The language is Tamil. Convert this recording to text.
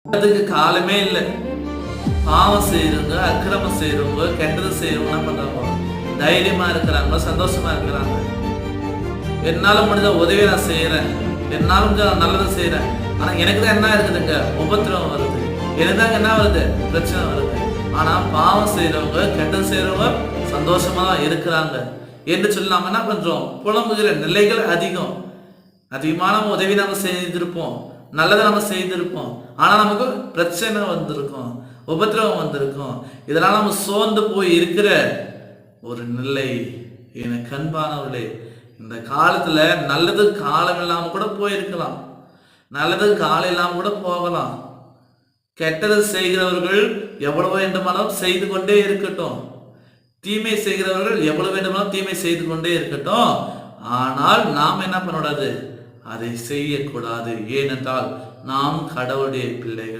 அதுக்கு காலமே இல்லை. பாவம் செய்யறவங்க, அக்கிரமம் செய்யறவங்க, கெட்டது செய்யறவங்க என்ன பண்றாங்க? தைரியமா இருக்கிறாங்க, சந்தோஷமா இருக்கிறாங்க. என்னால முடிஞ்ச உதவியை நான் செய்யறேன், என்னால முடிஞ்ச நல்லதை செய்யறேன். ஆனா எனக்கு தான் என்ன இருக்குதுங்க? உபத்திரவம் வருது. எனக்கு தான் என்ன வருது? பிரச்சனை வருது. ஆனா பாவம் செய்யறவங்க, கெட்டது செய்யறவங்க சந்தோஷமா தான் இருக்கிறாங்க என்று சொல்லி நாம என்ன பண்றோம்? புலம்புகிற நிலைகள் அதிகமான உதவி நம்ம செய்திருப்போம், நல்லதை நம்ம செய்திருப்போம். ஆனா நமக்கு பிரச்சனை வந்திருக்கும், உபத்திரவம் வந்திருக்கும். இதனால நம்ம சோர்ந்து போய் இருக்கிற ஒரு நிலை. எனக்கு அன்பானவர்களே, இந்த காலத்துல நல்லது காலம் இல்லாம கூட போயிருக்கலாம், நல்லது காலம் இல்லாம கூட போகலாம். கெட்டது செய்கிறவர்கள் எவ்வளவு வேண்டுமானாலும் செய்து கொண்டே இருக்கட்டும், தீமை செய்கிறவர்கள் எவ்வளவு வேண்டுமானாலும் தீமை செய்து கொண்டே இருக்கட்டும். ஆனால் நாம் என்ன பண்ணக்கூடாது? அதை செய்யக்கூடாது. ஏனென்றால் நாம் கடவுளுடைய பிள்ளைகள்.